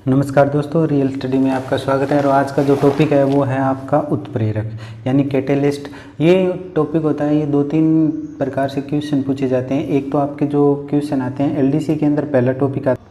नमस्कार दोस्तों, real study में आपका स्वागत है। और आज का जो टॉपिक है वो है आपका उत्प्रेरक यानी कैटेलिस्ट। ये टॉपिक होता है, ये 2-3 प्रकार से क्वेश्चन पूछे जाते हैं। एक तो आपके जो क्वेश्चन आते हैं एलडीसी के अंदर, पहला टॉपिक आता है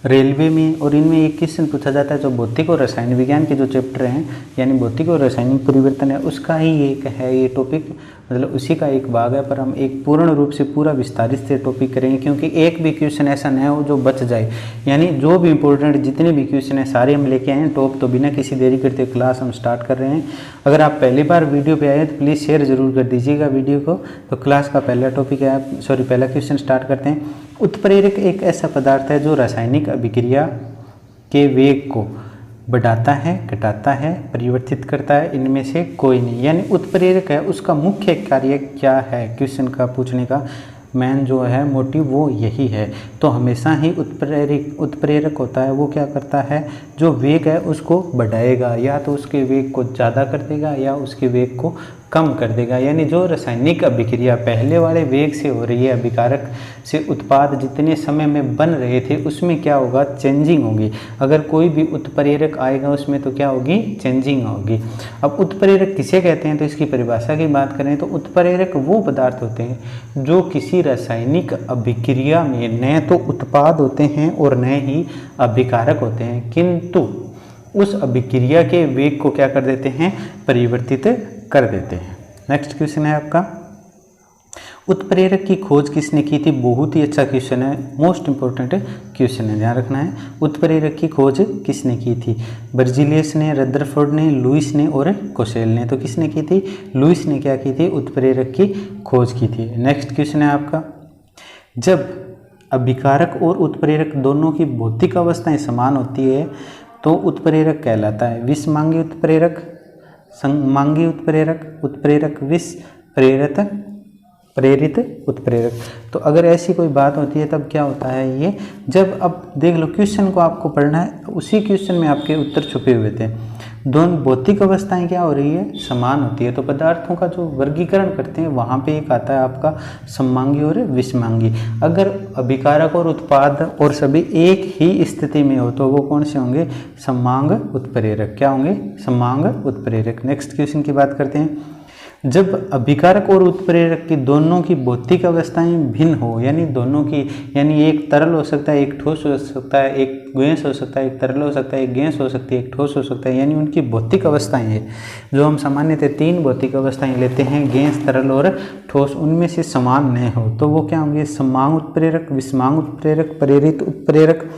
रेलवे में, और इनमें एक क्वेश्चन पूछा जाता है जो भौतिक और रसायन विज्ञान के जो चैप्टर हैं यानी भौतिक और रासायनिक परिवर्तन है, उसका ही एक है ये टॉपिक, मतलब उसी का एक भाग है। पर हम एक पूर्ण रूप से पूरा विस्तारित से टॉपिक करेंगे, क्योंकि एक भी क्वेश्चन ऐसा न हो जो बच जाए। यानी जो भी इंपॉर्टेंट जितने भी क्वेश्चन हैं सारे हम लेके आए हैं टॉप। तो बिना किसी देरी करते क्लास हम स्टार्ट कर रहे हैं। अगर आप पहली बार वीडियो पे आए हैं तो प्लीज़ शेयर जरूर कर दीजिएगा वीडियो को। तो क्लास का पहला टॉपिक है, पहला क्वेश्चन स्टार्ट करते हैं। उत्प्रेरक एक ऐसा पदार्थ है जो रासायनिक अभिक्रिया के वेग को बढ़ाता है, घटाता है, परिवर्तित करता है, इनमें से कोई नहीं। यानी उत्प्रेरक है, उसका मुख्य कार्य क्या है, क्वेश्चन का पूछने का मेन जो है मोटिव वो यही है। तो हमेशा ही उत्प्रेरक होता है वो क्या करता है, जो वेग है उसको बढ़ाएगा, या तो उसके वेग को ज़्यादा कर देगा या उसके वेग को कम कर देगा। यानी जो रासायनिक अभिक्रिया पहले वाले वेग से हो रही है, अभिकारक से उत्पाद जितने समय में बन रहे थे उसमें क्या होगा, चेंजिंग होगी। अगर कोई भी उत्प्रेरक आएगा उसमें तो क्या होगी, चेंजिंग होगी। अब उत्प्रेरक किसे कहते हैं, तो इसकी परिभाषा की बात करें तो उत्प्रेरक वो पदार्थ होते हैं जो किसी रासायनिक अभिक्रिया में न तो उत्पाद होते हैं और न ही अभिकारक होते हैं, किंतु उस अभिक्रिया के वेग को क्या कर देते हैं, परिवर्तित कर देते हैं। नेक्स्ट क्वेश्चन है आपका, उत्प्रेरक की खोज किसने की थी। बहुत ही अच्छा क्वेश्चन है, मोस्ट इंपॉर्टेंट क्वेश्चन है, ध्यान रखना है। उत्प्रेरक की खोज किसने की थी, बर्जीलियस ने, रदरफोर्ड ने, लुईस ने और कोशेल ने। तो किसने की थी, लुईस ने क्या की थी, उत्प्रेरक की खोज की थी। नेक्स्ट क्वेश्चन है आपका, जब अभिकारक और उत्प्रेरक दोनों की भौतिक अवस्थाएं समान होती है तो उत्प्रेरक कहलाता है। विषमांगी उत्प्रेरक, संमांगी उत्प्रेरक, उत्प्रेरक विष, प्रेरित उत्प्रेरक। तो अगर ऐसी कोई बात होती है तब क्या होता है ये, जब अब देख लो क्वेश्चन को आपको पढ़ना है, उसी क्वेश्चन में आपके उत्तर छुपे हुए थे। दोनों भौतिक अवस्थाएं क्या हो रही है, समान होती है। तो पदार्थों का जो वर्गीकरण करते हैं वहाँ पे एक आता है आपका सममांगी और विषमांगी। अगर अभिकारक और उत्पाद और सभी एक ही स्थिति में हो तो वो कौन से होंगे, सममांग उत्प्रेरक। क्या होंगे, सममांग उत्प्रेरक। नेक्स्ट क्वेश्चन की बात करते हैं, जब अभिकारक और उत्प्रेरक की दोनों की भौतिक अवस्थाएं भिन्न हो, यानी दोनों की, यानी एक तरल हो सकता है, एक ठोस हो सकता है, एक गैस हो सकता है, एक तरल हो सकता है, एक गैस हो सकती है, एक ठोस हो सकता है, यानी उनकी भौतिक अवस्थाएं हैं जो हम सामान्यतः 3 भौतिक अवस्थाएं लेते हैं, गैस, तरल और ठोस, उनमें से समान न हो तो वो क्या होंगे, सममांग उत्प्रेरक, विषमांग उत्प्रेरक, प्रेरित उत्प्रेरक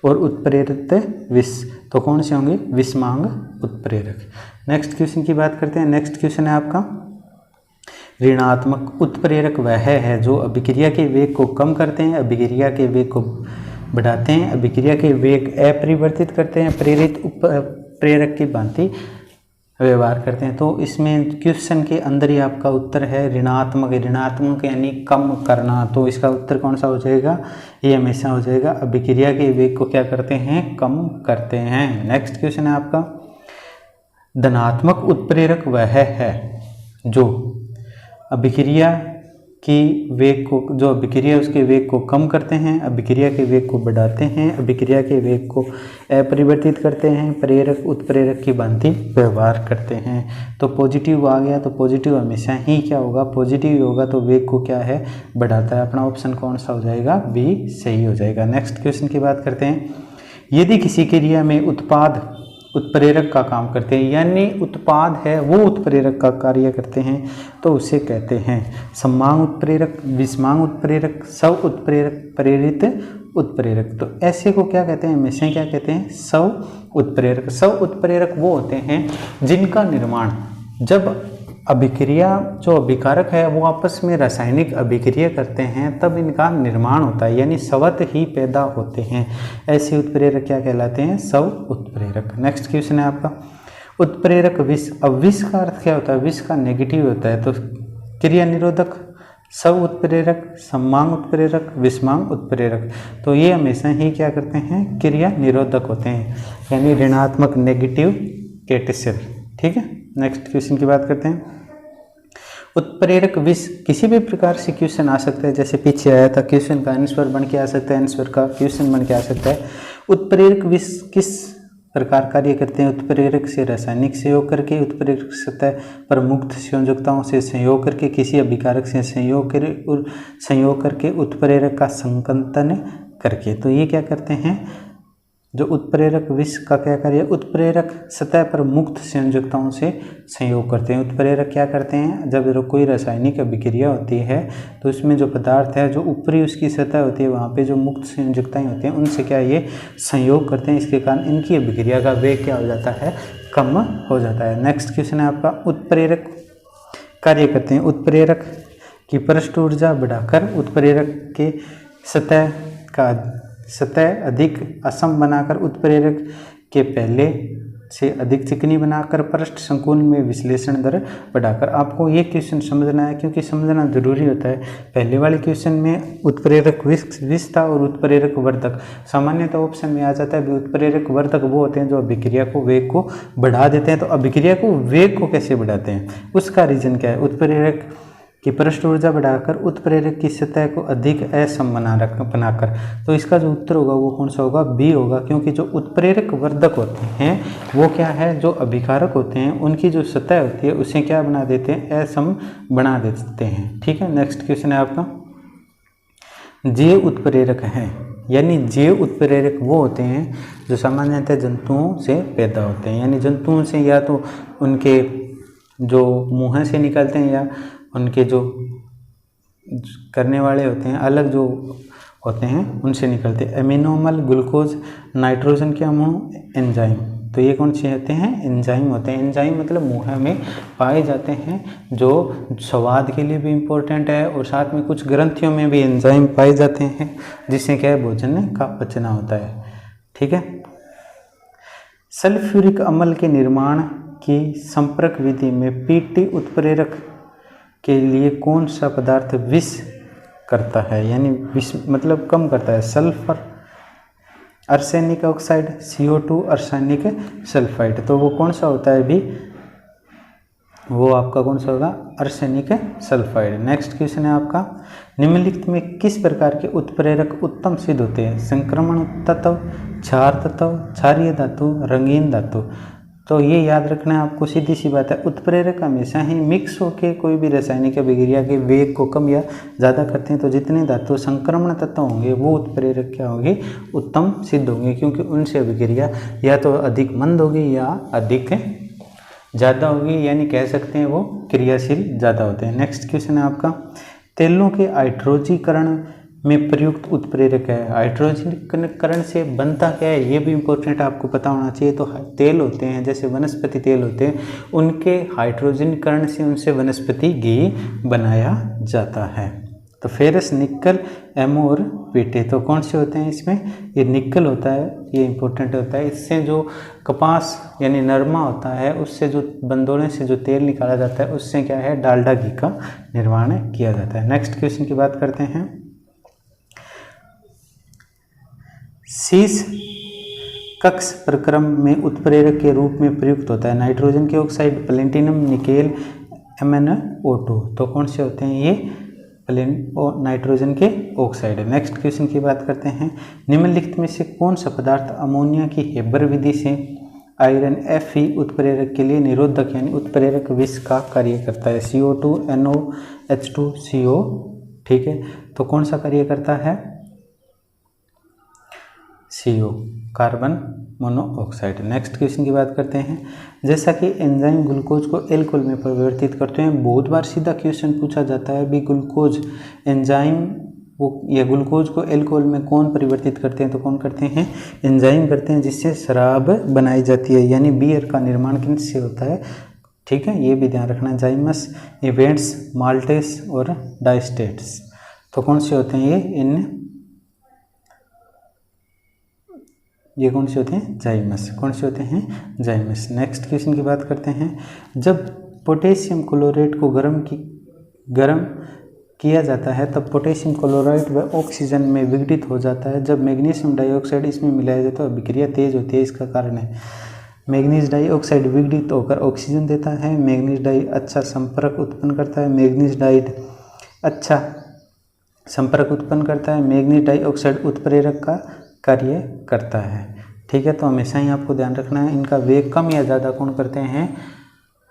और उत्प्रेरित विष। तो कौन से होंगे, विषमांग उत्प्रेरक। नेक्स्ट क्वेश्चन की बात करते हैं। नेक्स्ट क्वेश्चन है आपका, ऋणात्मक उत्प्रेरक वह है जो अभिक्रिया के वेग को कम करते हैं, अभिक्रिया के वेग को बढ़ाते हैं, अभिक्रिया के वेग अपरिवर्तित करते हैं, प्रेरित प्रेरक की भांति व्यवहार करते हैं। तो इसमें क्वेश्चन के अंदर ही आपका उत्तर है ऋणात्मक। ऋणात्मक यानी कम करना, तो इसका उत्तर कौन सा हो जाएगा, ये हमेशा हो जाएगा अभिक्रिया के वेग को क्या करते हैं, कम करते हैं। नेक्स्ट क्वेश्चन है आपका, धनात्मक उत्प्रेरक वह है जो अभिक्रिया की वेग को, जो अभिक्रिया उसके वेग को कम करते हैं, अभिक्रिया के वेग को बढ़ाते हैं, अभिक्रिया के वेग को अपरिवर्तित करते हैं, प्रेरक उत्प्रेरक की भांति व्यवहार करते हैं। तो पॉजिटिव आ गया, तो पॉजिटिव हमेशा ही क्या होगा, पॉजिटिव होगा तो वेग को क्या है, बढ़ाता है। अपना ऑप्शन कौन सा हो जाएगा, बी सही हो जाएगा। नेक्स्ट क्वेश्चन की बात करते हैं, यदि किसी क्रिया में उत्पाद उत्प्रेरक का काम करते हैं, यानी उत्पाद है वो उत्प्रेरक का कार्य करते हैं, तो उसे कहते हैं सममांग उत्प्रेरक, विषमांग उत्प्रेरक, सव उत्प्रेरक, प्रेरित उत्प्रेरक। तो ऐसे को क्या कहते हैं, हमेशा क्या कहते हैं, सव उत्प्रेरक। सव उत्प्रेरक वो होते हैं जिनका निर्माण, जब अभिक्रिया जो अभिकारक है वो आपस में रासायनिक अभिक्रिया करते हैं तब इनका निर्माण होता है, यानी स्वत ही पैदा होते हैं। ऐसे उत्प्रेरक क्या कहलाते हैं, सव उत्प्रेरक। नेक्स्ट क्वेश्चन है आपका, उत्प्रेरक विष। अब विष का अर्थ क्या होता है, विष का नेगेटिव होता है, तो क्रिया निरोधक, सव उत्प्रेरक, सममांग उत्प्रेरक, विषमांग उत्प्रेरक। तो ये हमेशा ही क्या करते हैं, क्रिया निरोधक होते हैं, यानी ऋणात्मक, नेगेटिव कैटेसिल। ठीक है। नेक्स्ट क्वेश्चन की बात करते हैं, उत्प्रेरक विष किसी भी प्रकार से क्वेश्चन आ सकता है, जैसे पीछे आया था क्वेश्चन का आंसर बन के आ सकता है, आंसर का क्वेश्चन बन के आ सकता है। उत्प्रेरक विष किस प्रकार कार्य करते हैं? उत्प्रेरक से रासायनिक संयोग करके, उत्प्रेरक सतह पर मुक्त संयोजकताओं से संयोग करके, किसी अभिकारक से संयोग करके, उत्प्रेरक का संकंतन करके। तो ये क्या करते हैं, जो उत्प्रेरक विष का क्या कार्य? उत्प्रेरक सतह पर मुक्त संयोजकताओं से संयोग करते हैं। उत्प्रेरक क्या करते हैं, जब कोई रासायनिक अभिक्रिया होती है तो उसमें जो पदार्थ है, जो ऊपरी उसकी सतह होती है, वहाँ पे जो मुक्त संयोजकताएं होती हैं, उनसे क्या ये संयोग करते हैं। इसके कारण इनकी अभिक्रिया का वेग क्या हो जाता है? कम हो जाता है। नेक्स्ट क्वेश्चन है आपका, उत्प्रेरक कार्य करते हैं। उत्प्रेरक की पृष्ठ ऊर्जा बढ़ाकर उत्प्रेरक के सतह अधिक असम बनाकर, उत्प्रेरक के पहले से अधिक चिकनी बनाकर, पृष्ठ संकुल में विश्लेषण दर बढ़ाकर। आपको ये क्वेश्चन समझना है, क्योंकि समझना जरूरी होता है। पहले वाले क्वेश्चन में उत्प्रेरक विष था और उत्प्रेरक वर्धक सामान्यतः ऑप्शन में आ जाता है। उत्प्रेरक वर्धक वो होते हैं जो अभिक्रिया को वेग को बढ़ा देते हैं। तो अभिक्रिया को वेग को कैसे बढ़ाते हैं, उसका रीजन क्या है? उत्प्रेरक की पृष्ठ ऊर्जा बढ़ाकर उत्प्रेरक की सतह को अधिक असम बनाकर। तो इसका जो उत्तर होगा वो कौन सा होगा? बी होगा, क्योंकि जो उत्प्रेरक वर्धक होते हैं वो क्या है, जो अभिकारक होते हैं उनकी जो सतह होती है उसे क्या बना देते हैं? असम बना देते हैं। ठीक है, नेक्स्ट क्वेश्चन है आपका, जैव उत्प्रेरक हैं, यानी जैव उत्प्रेरक वो होते हैं जो सामान्यतः जंतुओं से पैदा होते हैं। यानी जंतुओं से, या तो उनके जो मुँह से निकलते हैं या उनके जो करने वाले होते हैं, अलग जो होते हैं उनसे निकलते हैं। एमिनोमल, ग्लूकोज, नाइट्रोजन के अणु, एंजाइम। तो ये कौन से होते हैं? एंजाइम होते हैं। एंजाइम मतलब मुँह में पाए जाते हैं, जो स्वाद के लिए भी इम्पोर्टेंट है, और साथ में कुछ ग्रंथियों में भी एंजाइम पाए जाते हैं, जिससे क्या है, भोजन का पचना होता है। ठीक है, सल्फ्यूरिक अम्ल के निर्माण की संपर्क विधि में पीटी उत्प्रेरक के लिए कौन सा पदार्थ विष करता है? यानी विष मतलब कम करता है। Sulphur, arsenic oxide, CO2, arsenic sulphide. तो वो कौन सा होता है भी? वो आपका कौन सा होगा? Arsenic sulphide. नेक्स्ट क्वेश्चन है आपका, निम्नलिखित में किस प्रकार के उत्प्रेरक उत्तम सिद्ध होते हैं? संक्रमण तत्व, क्षार तत्व, क्षारीय धातु, रंगीन धातु। तो ये याद रखना है आपको, सीधी सी बात है। उत्प्रेरक हमेशा ही मिक्स होकर कोई भी रासायनिक अभिक्रिया के वेग को कम या ज़्यादा करते हैं। तो जितने धातु संक्रमण तत्व होंगे वो उत्प्रेरक क्या होंगे? उत्तम सिद्ध होंगे, क्योंकि उनसे अभिक्रिया या तो अधिक मंद होगी या अधिक ज़्यादा होगी, यानी कह सकते हैं वो क्रियाशील ज़्यादा होते हैं। नेक्स्ट क्वेश्चन है आपका, तेलों के हाइड्रोजीकरण में प्रयुक्त उत्प्रेरक है। हाइड्रोजनीकरण से बनता क्या है, ये भी इंपॉर्टेंट आपको पता होना चाहिए। तो तेल होते हैं, जैसे वनस्पति तेल होते हैं, उनके हाइड्रोजनीकरण से उनसे वनस्पति घी बनाया जाता है। तो फेरस, निकल, एमो और पीटे, तो कौन से होते हैं इसमें? ये निकल होता है, ये इंपॉर्टेंट होता है। इससे जो कपास यानी नरमा होता है, उससे जो बंदोले से जो तेल निकाला जाता है, उससे क्या है, डालडा घी का निर्माण किया जाता है। नेक्स्ट क्वेश्चन की बात करते हैं, शीश कक्ष प्रक्रम में उत्प्रेरक के रूप में प्रयुक्त होता है। नाइट्रोजन के ऑक्साइड, प्लेटिनम, निकेल, MnO2। तो कौन से होते हैं ये? नाइट्रोजन के ऑक्साइड। नेक्स्ट क्वेश्चन की बात करते हैं, निम्नलिखित में से कौन सा पदार्थ अमोनिया की हेबर विधि से आयरन Fe उत्प्रेरक के लिए निरोधक यानी उत्प्रेरक विष का कार्य करता है? CO2, NOH2CO। ठीक है, तो कौन सा कार्य करता है? CO, carbon monoxide. Next question की बात करते हैं, जैसा कि एंजाइम ग्लूकोज को एल्कोहल में परिवर्तित करते हैं। बहुत बार सीधा क्वेश्चन पूछा जाता है भी, ग्लूकोज एंजाइम वो या ग्लूकोज को एल्कोहल में कौन परिवर्तित करते हैं? तो कौन करते हैं? एंजाइम करते हैं, जिससे शराब बनाई जाती है, यानी बियर का निर्माण किससे होता है? ठीक है, ये भी ध्यान रखना। जाइमस, इवेंट्स, माल्टेस और डाइस्टेट्स। तो कौन से होते हैं ये कौन से होते हैं? जाइमस। कौन से होते हैं? जाइमस। नेक्स्ट क्वेश्चन की बात करते हैं, जब पोटेशियम क्लोराइड को गर्म किया जाता है तब पोटेशियम क्लोराइड व ऑक्सीजन में विघटित हो जाता है। जब मैग्नीशियम डाइऑक्साइड इसमें मिलाया जाए तो अभिक्रिया तेज होती है। इसका कारण है मैग्नीज डाइऑक्साइड विघटित होकर ऑक्सीजन देता है। मैग्नीज डाई अच्छा संपर्क उत्पन्न करता है। मैग्नीज डाइड अच्छा संपर्क उत्पन्न करता है। मैग्नीज डाइऑक्साइड उत्प्रेरक का कार्य करता है। ठीक है, तो हमेशा ही आपको ध्यान रखना है, इनका वेग कम या ज़्यादा कौन करते हैं,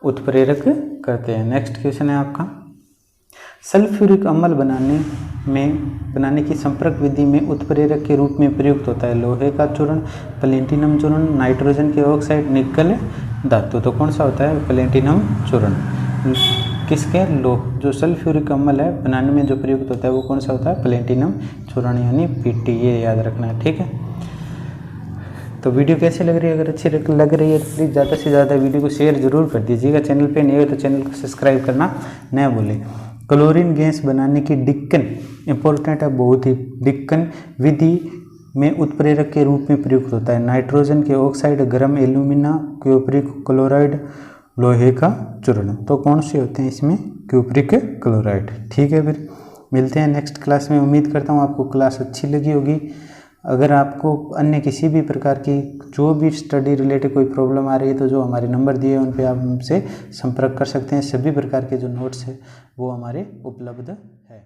उत्प्रेरक करते हैं। नेक्स्ट क्वेश्चन है आपका, सल्फ्यूरिक अम्ल बनाने की संपर्क विधि में उत्प्रेरक के रूप में प्रयुक्त होता है लोहे का चूर्ण, प्लेटिनम चूर्ण, नाइट्रोजन के ऑक्साइड, निकल धातु। तो कौन सा होता है, प्लेटिनम चूर्ण। किसके, लोह, जो सल्फ्यूरिक अम्ल है बनाने में जो प्रयुक्त होता है वो कौन सा होता है, प्लेटिनम चूर्ण यानी Pt, ये याद रखना है। ठीक है, तो वीडियो कैसी लग रही है, अगर अच्छी लग रही है तो प्लीज़ ज़्यादा से ज़्यादा वीडियो को शेयर जरूर कर दीजिएगा। चैनल पे नए हो तो चैनल को सब्सक्राइब करना न भूलें। क्लोरीन गैस बनाने की डिक्कन, इंपॉर्टेंट है बहुत ही, डिक्कन विधि में उत्प्रेरक के रूप में प्रयुक्त होता है नाइट्रोजन के ऑक्साइड, गर्म एल्यूमिना, क्यूप्रिक क्लोराइड, लोहे का चूर्ण। तो कौन से होते हैं इसमें, क्यूप्रिक क्लोराइड। ठीक है, फिर मिलते हैं नेक्स्ट क्लास में। उम्मीद करता हूँ आपको क्लास अच्छी लगी होगी। अगर आपको अन्य किसी भी प्रकार की जो भी स्टडी रिलेटेड कोई प्रॉब्लम आ रही है तो जो हमारे नंबर दिए हैं उन पे आप हमसे संपर्क कर सकते हैं। सभी प्रकार के जो नोट्स है वो हमारे उपलब्ध है।